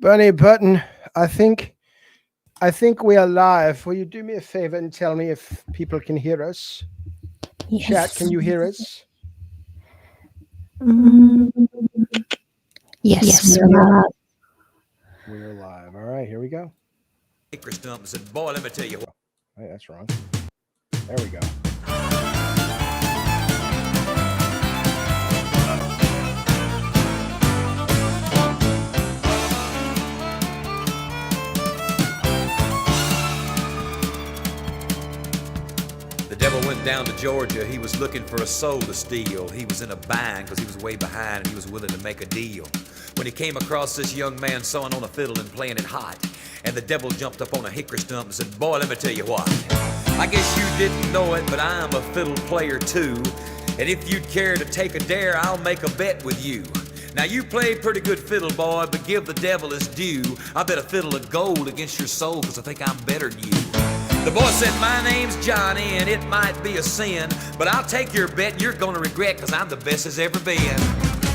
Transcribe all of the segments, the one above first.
Bunny Button, I think I think we are live. Will you do me a favor and tell me if people can hear us? Chat, Yes. can you hear us? Mm, yes, we're live. We are live. All right, here we go. Hickory stump and said, "Boy, let me tell you what." Hey, that's wrong. There we go. The devil went down to Georgia. He was looking for a soul to steal. He was in a bind because he was way behind and he was willing to make a deal. When he came across this young man sewing on a fiddle and playing it hot, and the devil jumped up on a hickory stump and said, "Boy, let me tell you what. I guess you didn't know it, but I'm a fiddle player too. And if you'd care to take a dare, I'll make a bet with you. Now you play pretty good fiddle, boy, but give the devil his due. I bet a fiddle of gold against your soul because I think I'm better than you." The boy said, "My name's Johnny, and it might be a sin, but I'll take your bet and you're gonna regret, cause I'm the best as ever been.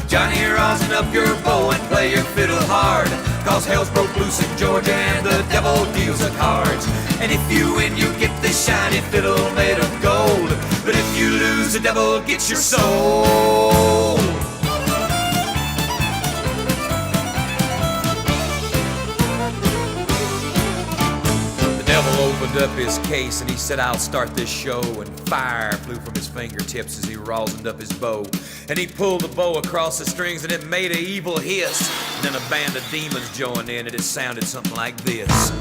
Johnny, rosin up your bow and play your fiddle hard, cause hell's broke loose in Georgia and the devil deals the cards. And if you win, you get this shiny fiddle made of gold, but if you lose, the devil gets your soul." The devil opened up his case and he said, "I'll start this show," and fire flew from his fingertips as he rosined up his bow. And he pulled the bow across the strings and it made an evil hiss. And then a band of demons joined in and it sounded something like this.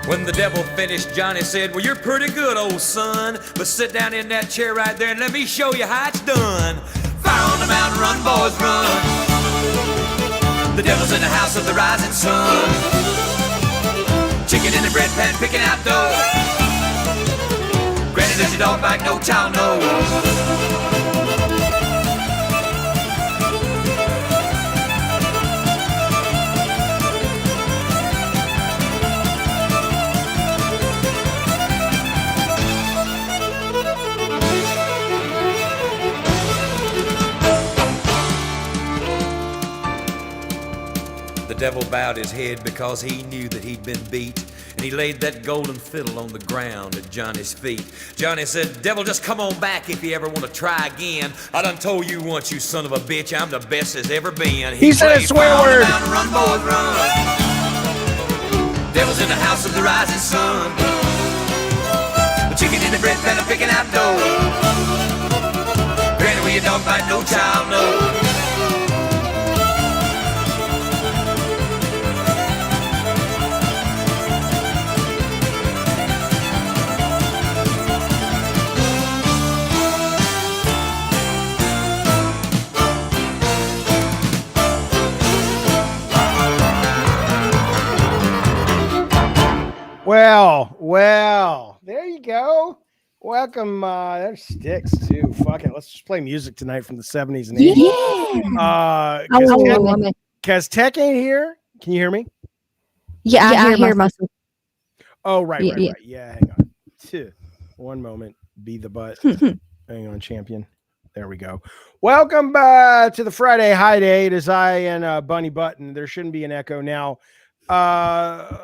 When the devil finished, Johnny said, "Well, you're pretty good, old son, but sit down in that chair right there and let me show you how it's done. Fire on the mountain, run, boys, run. The devil's in the house of the rising sun. Chicken in the bread pan, picking out dough. Granny, does your dog bite? No child knows." The devil bowed his head because he knew that he'd been beat, and he laid that golden fiddle on the ground at Johnny's feet. Johnny said, "Devil, just come on back if you ever want to try again. I done told you once, you son of a bitch, I'm the best there's ever been." He said a played swear "Fire on the word." Mountain, run, boys, run. Devil's in the house of the rising sun. The chicken in the bread pan, I'm picking out dough. Granny, where your dog bite, no child knows. Well, there you go. Welcome. There's sticks too. Fuck it. Let's just play music tonight from the 70s and 80s. Yeah. Because Tech ain't here. Can you hear me? Yeah, I hear myself. Oh, right. Yeah. Yeah, hang on. One moment. Be the butt. Hang on, champion. There we go. Welcome to the Friday High Day. It is I and Bunny Button. There shouldn't be an echo now.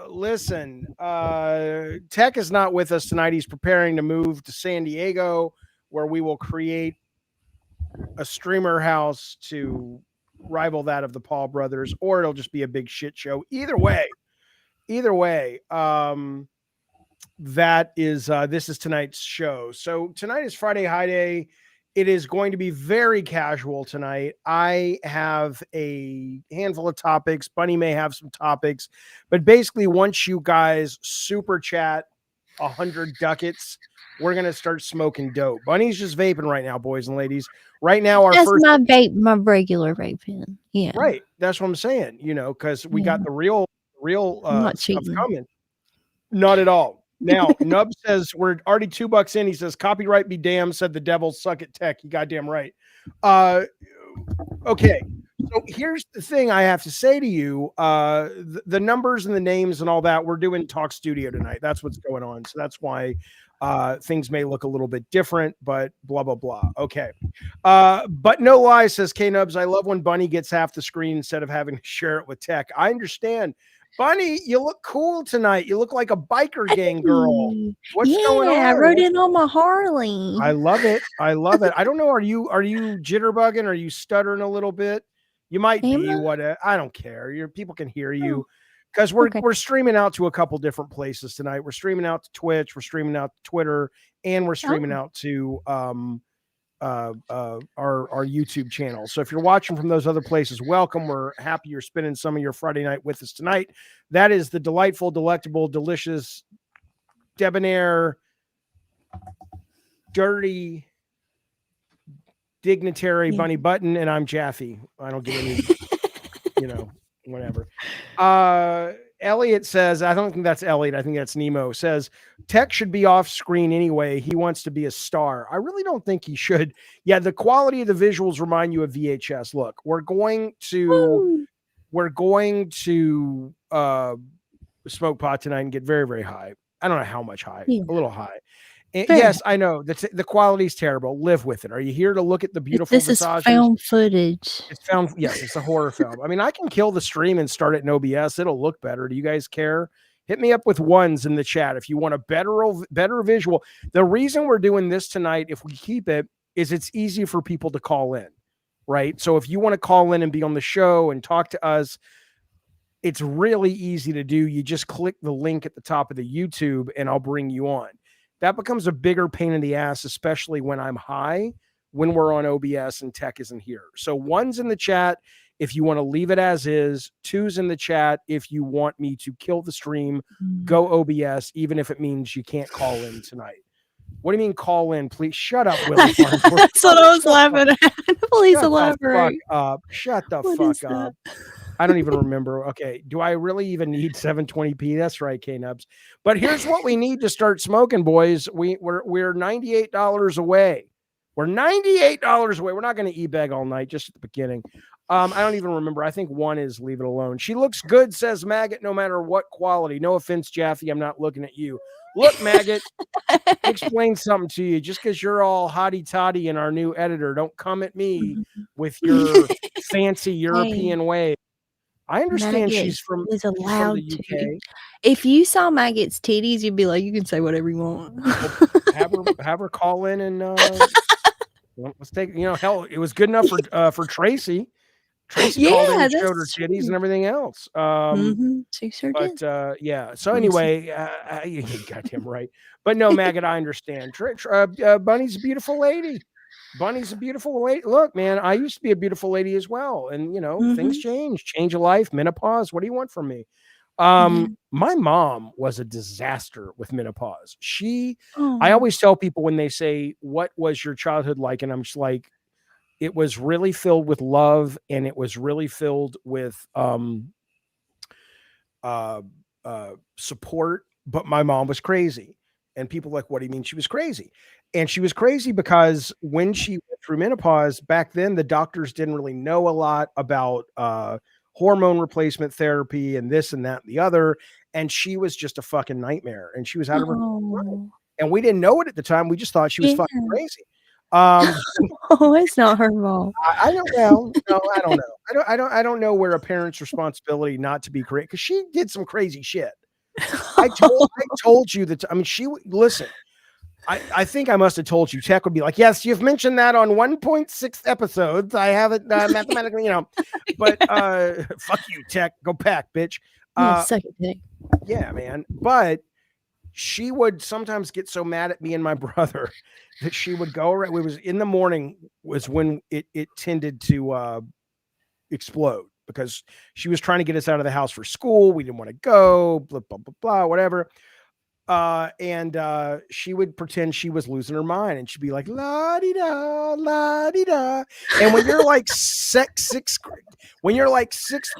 Listen, Tech is not with us tonight. He's preparing to move to San Diego, where we will create a streamer house to rival that of the Paul brothers, or it'll just be a big shit show. Either way, that is this is tonight's show. So tonight is Friday High Day. It is going to be very casual tonight. I have a handful of topics. Bunny may have some topics, but basically once you guys super chat 100 ducats, we're going to start smoking dope. Bunny's just vaping right now, boys and ladies. Right now, our That's first my vape, my regular vape pen. Yeah. right. That's what I'm saying. You know, because we got the real I'm not stuff cheating. coming. Not at all. Now, Nub says we're already $2 in. He says, copyright be damned, said the devil, suck at tech. You goddamn right. Okay. So here's the thing I have to say to you. The numbers and the names and all that, we're doing Talk Studio tonight. That's what's going on. So that's why things may look a little bit different, but blah, blah, blah. Okay. But no lie, says K-Nubs. I love when Bunny gets half the screen instead of having to share it with tech. I understand. Bunny, you look cool tonight. You look like a biker gang girl. What's going on? I rode in on my Harley. I love it. I love it. I don't know. Are you jitterbugging? Are you stuttering a little bit? You might be. What? I don't care. Your people can hear you because we're streaming out to a couple different places tonight. We're streaming out to Twitch. We're streaming out to Twitter, and we're streaming out to our YouTube channel. So if you're watching from those other places, welcome. We're happy you're spending some of your Friday night with us tonight. That is the delightful, delectable, delicious, debonair, dirty, dignitary Bunny Button, and I'm Jaffe. I don't get any, whatever. Elliot says, I don't think that's Elliot. I think that's Nemo. Says, Tech should be off screen anyway. He wants to be a star. I really don't think he should. Yeah, the quality of the visuals remind you of VHS. Look, we're going to smoke pot tonight and get very, very high. I don't know how much high. A little high. And yes, I know the quality's terrible. Live with it. Are you here to look at the beautiful This visages? is found footage. It's found. Yes, it's a horror film. I mean, I can kill the stream and start it in OBS. It'll look better. Do you guys care? Hit me up with ones in the chat if you want a better visual. The reason we're doing this tonight, if we keep it, is it's easy for people to call in, right? So if you want to call in and be on the show and talk to us, it's really easy to do. You just click the link at the top of the YouTube and I'll bring you on. That becomes a bigger pain in the ass, especially when I'm high, when we're on OBS and Tech isn't here. So one's in the chat if you want to leave it as is. Two's in the chat if you want me to kill the stream, go OBS, even if it means you can't call in tonight. What do you mean call in? Please shut up, Willie. That's what I was laughing at. Please elaborate. Shut the fuck up. I don't even remember. Okay. Do I really even need 720p? That's right, K-Nubs. But here's what we need to start smoking, boys. We're $98 away. We're $98 away. We're not going to e-bag all night, just at the beginning. I don't even remember. I think one is leave it alone. She looks good, says Maggot, no matter what quality. No offense, Jaffe. I'm not looking at you. Look, Maggot, explain something to you. Just because you're all hotty-totty and our new editor, don't come at me with your fancy European way. I understand Maggot she's from allowed the UK. to. If you saw Maggot's titties, you'd be like, you can say whatever you want. have her call in and let's take. Hell, it was good enough for Tracy. Tracy called in and showed her titties and everything else. She sure did. Yeah. So anyway, you're goddamn right. But no, Maggot, I understand. Bunny's a beautiful lady. Bunny's a beautiful lady. Look, man, I used to be a beautiful lady as well. And, things change of life, menopause. What do you want from me? My mom was a disaster with menopause. I always tell people when they say, what was your childhood like? And I'm just like, it was really filled with love and it was really filled with support. But my mom was crazy. And people like, what do you mean she was crazy? And she was crazy because when she went through menopause back then, the doctors didn't really know a lot about hormone replacement therapy and this and that and the other. And she was just a fucking nightmare. And she was out of her mind. And we didn't know it at the time. We just thought she was fucking crazy. It's not her fault. I don't know. No, I don't know. I don't know where a parent's responsibility not to be crazy, because she did some crazy shit. I told you that. I mean, listen. I think I must have told you. Tech would be like, yes, you've mentioned that on 1.6 episodes. I have it mathematically, But fuck you, Tech. Go pack, bitch. Second day. Yeah, man. But she would sometimes get so mad at me and my brother that she would go around. It was in the morning was when it tended to explode, because she was trying to get us out of the house for school. We didn't want to go, blah, blah, blah, blah, whatever. And she would pretend she was losing her mind, and she'd be like, la di da, la di da. And when you're like sixth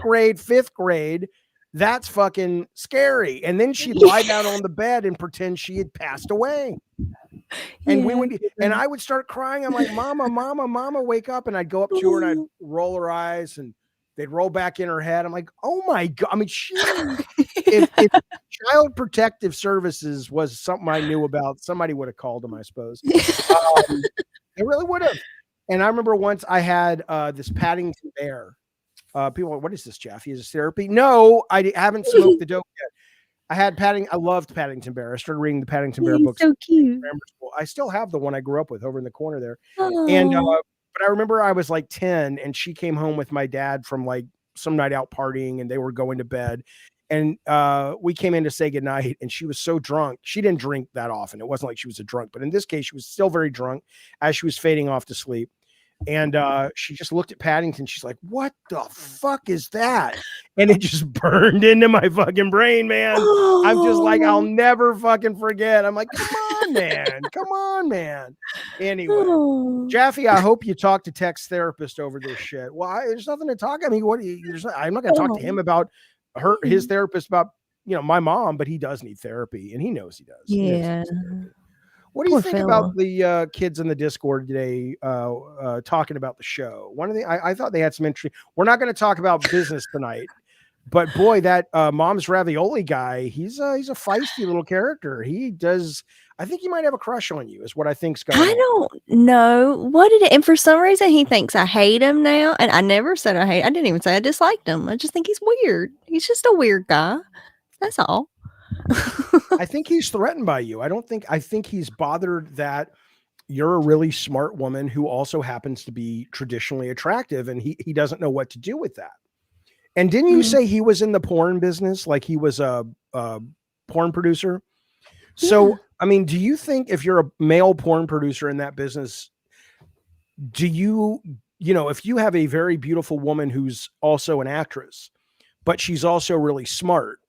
grade, fifth grade, that's fucking scary. And then she'd lie down on the bed and pretend she had passed away. And we would, and I would start crying. I'm like, mama, mama, mama, wake up. And I'd go up to her and I'd roll her eyes, and they'd roll back in her head. I'm like, oh my God. I mean, if Child Protective Services was something I knew about, somebody would have called them, I suppose. They really would have. And I remember once I had this Paddington Bear. People are like, what is this, Jeffy? Is this therapy? No, I haven't smoked the dope yet. I loved Paddington Bear. I started reading the Paddington Bear books. So cute. I still have the one I grew up with over in the corner there. Oh. And but I remember I was like 10, and she came home with my dad from like some night out partying, and they were going to bed. And we came in to say goodnight, and she was so drunk. She didn't drink that often. It wasn't like she was a drunk, but in this case, she was still very drunk as she was fading off to sleep. And she just looked at Paddington. She's like, what the fuck is that? And it just burned into my fucking brain, man. Oh. I'm just like, I'll never fucking forget. I'm like, come on, man. Come on, man. Anyway, Jaffe, I hope you talk to Tech's therapist over this shit. Well, there's nothing to talk. I mean, I'm not going to talk to him about his therapist about, my mom, but he does need therapy, and he knows he does. Yeah. What do you think about the kids in the Discord today talking about the show? One of the I thought they had some interesting. We're not going to talk about business tonight, but boy, that Mom's Ravioli guy, he's a feisty little character. He does. I think he might have a crush on you, is what I think's going on. I don't know what did it. And for some reason, he thinks I hate him now. And I never said I didn't even say I disliked him. I just think he's weird. He's just a weird guy. That's all. I think he's threatened by you. I think he's bothered that you're a really smart woman who also happens to be traditionally attractive, and he doesn't know what to do with that. And didn't you say he was in the porn business? Like he was a porn producer? So, I mean, do you think if you're a male porn producer in that business, do you if you have a very beautiful woman who's also an actress, but she's also really smart,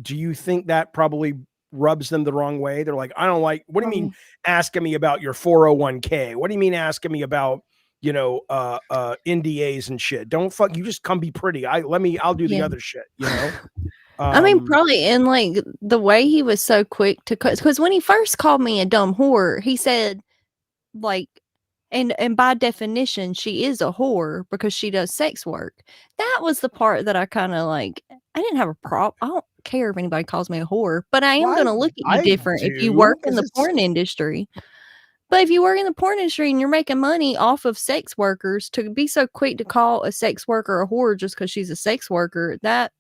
do you think that probably rubs them the wrong way? They're like, I don't like, what do you mean asking me about your 401k? What do you mean asking me about, NDAs and shit? Don't fuck, you just come be pretty. I'll do the other shit, I mean, probably in like the way he was so quick to cut, because when he first called me a dumb whore, he said like, and by definition, she is a whore because she does sex work. That was the part that I kind of like, I didn't have a problem. I don't care if anybody calls me a whore, but I am going to look at you different if you work in the porn industry. But if you work in the porn industry and you're making money off of sex workers, to be so quick to call a sex worker a whore just because she's a sex worker, that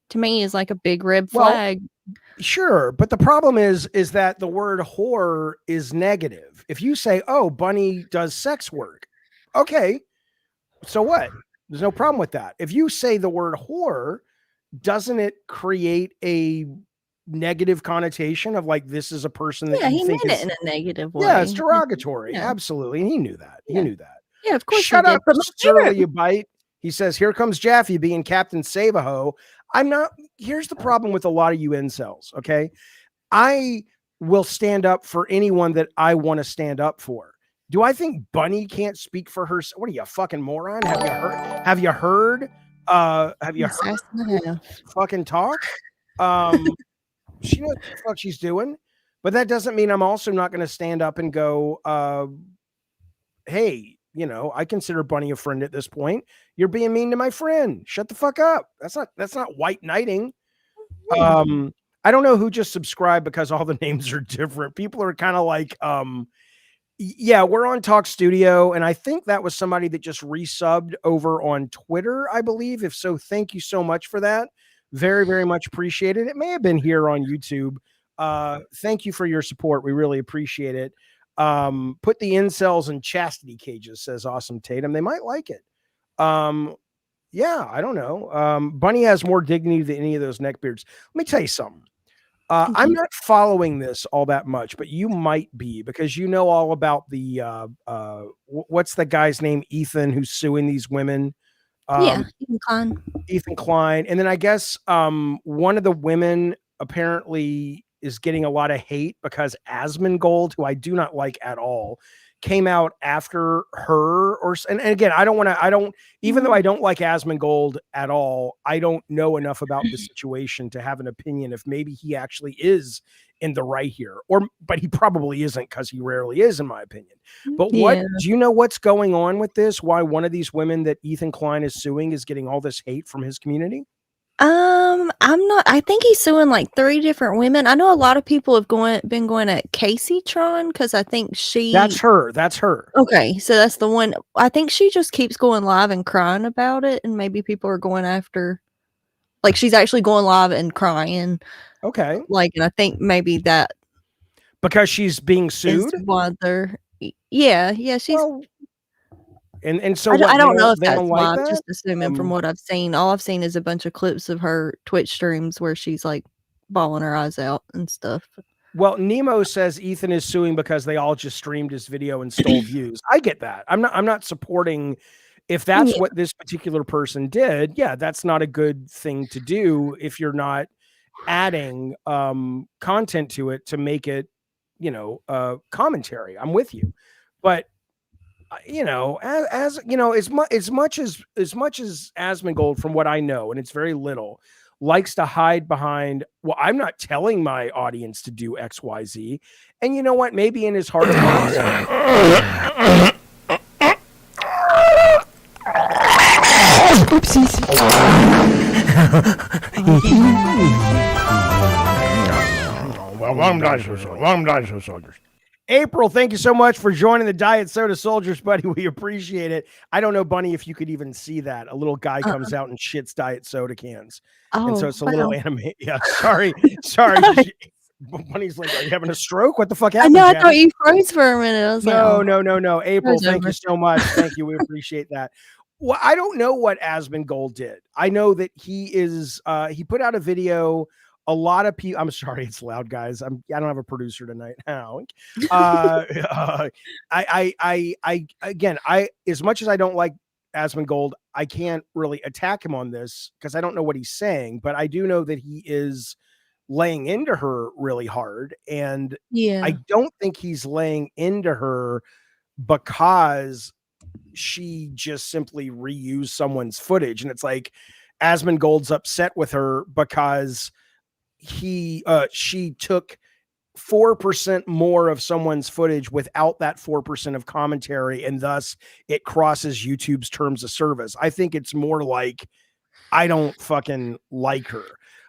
to me is like a big red flag. Well, sure, but the problem is that the word whore is negative. If you say, oh, Bunny does sex work, okay, so what? There's no problem with that. If you say the word whore, doesn't it create a negative connotation of like, this is a person that he made it in a negative way. Yeah, it's derogatory. Yeah. Absolutely. And he knew that. He knew that. Yeah, of course. Shut up, surly you bite. He says, here comes Jaffe being Captain Save-A-Ho. Here's the problem with a lot of you incels, okay? I will stand up for anyone that I want to stand up for. Do I think Bunny can't speak for her? What are you, a fucking moron? Have you heard fucking talk? She knows what the fuck she's doing, but that doesn't mean I'm also not going to stand up and go, hey, I consider Bunny a friend at this point. You're being mean to my friend. Shut the fuck up. That's not white knighting. I don't know who just subscribed because all the names are different. People are kind of like, yeah, we're on Talk Studio, and I think that was somebody that just resubbed over on Twitter, I believe. If so, thank you so much for that. Very, very much appreciated. It may have been here on YouTube. Thank you for your support. We really appreciate it. Put the incels in chastity cages, says Awesome Tatum. They might like it. Yeah, I don't know. Bunny has more dignity than any of those neckbeards. Let me tell you something. I'm not following this all that much, but you might be, because you know all about the what's the guy's name, Ethan, who's suing these women. Ethan Klein. And then I guess one of the women apparently is getting a lot of hate because Asmongold, who I do not like at all, came out after her, and again, even though I don't like Asmongold at all, I don't know enough about the situation to have an opinion if maybe he actually is in the right here, but he probably isn't, because he rarely is, in my opinion. But do you know what's going on with this? Why one of these women that Ethan Klein is suing is getting all this hate from his community? I think he's suing like 3 different women. I know a lot of people have been going at Casey Tron, because I think that's her. Okay, so that's the one. I think she just keeps going live and crying about it, and maybe people are going after, like, she's actually going live and crying. Okay. Like, and I think maybe that because she's being sued. Why yeah, she's. Well, and so I don't know if they that's don't why. like I'm that? just assuming from what I've seen. All I've seen is a bunch of clips of her Twitch streams where she's like bawling her eyes out and stuff. Well, Nemo says Ethan is suing because they all just streamed his video and stole views. I get that. I'm not supporting, if that's what this particular person did. Yeah, that's not a good thing to do if you're not adding content to it to make it, commentary. I'm with you. But as much as Asmongold, from what I know, and it's very little, likes to hide behind, well, I'm not telling my audience to do XYZ. And you know what? Maybe in his heart of hearts. Oopsies. Welcome, Dinosaur Soldiers. April, thank you so much for joining the Diet Soda Soldiers, buddy. We appreciate it. I don't know, Bunny, if you could even see that. A little guy comes out and shits Diet Soda cans. And so it's a little anime. Yeah, sorry. Bunny's like, are you having a stroke? What the fuck happened? I thought you froze for a minute. I was no. April, thank you so much. Thank you. We appreciate that. Well, I don't know what Asmongold did. I know that he put out a video. A lot of people, I'm sorry, it's loud, guys. I don't have a producer tonight. Again, as much as I don't like Asmongold, I can't really attack him on this because I don't know what he's saying, but I do know that he is laying into her really hard. And I don't think he's laying into her because she just simply reused someone's footage. And it's like Asmongold's upset with her because she took 4% more of someone's footage without that 4% of commentary, and thus it crosses YouTube's terms of service. I think it's more like, I don't fucking like her.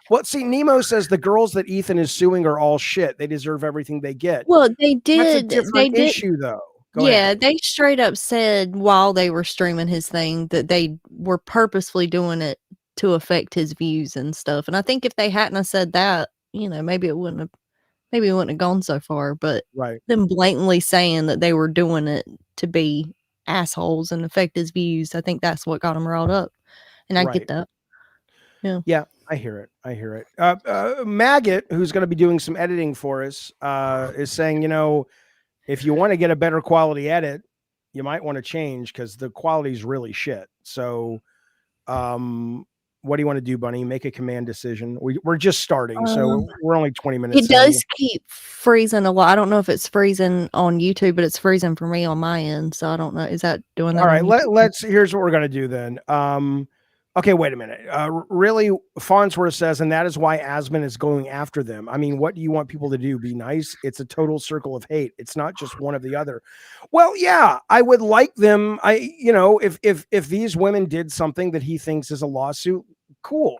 Well, see, Nemo says the girls that Ethan is suing are all shit. They deserve everything they get. Well, they did. That's a different issue, though. Go ahead. They straight up said while they were streaming his thing that they were purposefully doing it to affect his views and stuff. And I think if they hadn't have said that, maybe it wouldn't have gone so far. But them blatantly saying that they were doing it to be assholes and affect his views, I think that's what got him riled up. And I get that. Yeah, I hear it. Maggot, who's going to be doing some editing for us, is saying, if you want to get a better quality edit, you might want to change because the quality is really shit. So, what do you want to do, Bunny? Make a command decision. We're just starting, so we're only 20 minutes. It does keep freezing a lot. I don't know if it's freezing on YouTube, but it's freezing for me on my end. So I don't know. Is that doing that? All right, here's what we're going to do then. Okay, wait a minute. Really, Farnsworth says, and that is why Asmon is going after them. I mean, what do you want people to do? Be nice? It's a total circle of hate. It's not just one or the other. Well, yeah, I would like them. If these women did something that he thinks is a lawsuit, cool.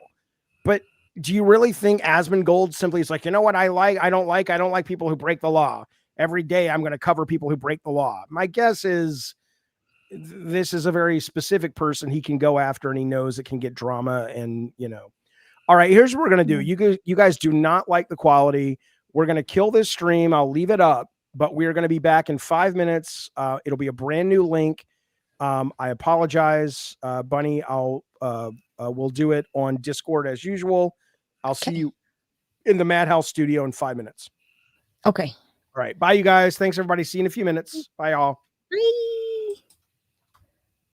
But do you really think Asmongold simply is like, you know what? I don't like people who break the law. Every day I'm going to cover people who break the law. My guess is this is a very specific person he can go after, and he knows it can get drama. And all right, here's what we're gonna do. You guys do not like the quality. We're gonna kill this stream. I'll leave it up, but we're gonna be back in 5 minutes. It'll be a brand new link. I apologize, Bunny. We'll do it on Discord as usual. I'll see you in the Madhouse studio in 5 minutes. Okay. All right. Bye, you guys. Thanks, everybody. See you in a few minutes. Bye, y'all. Bye.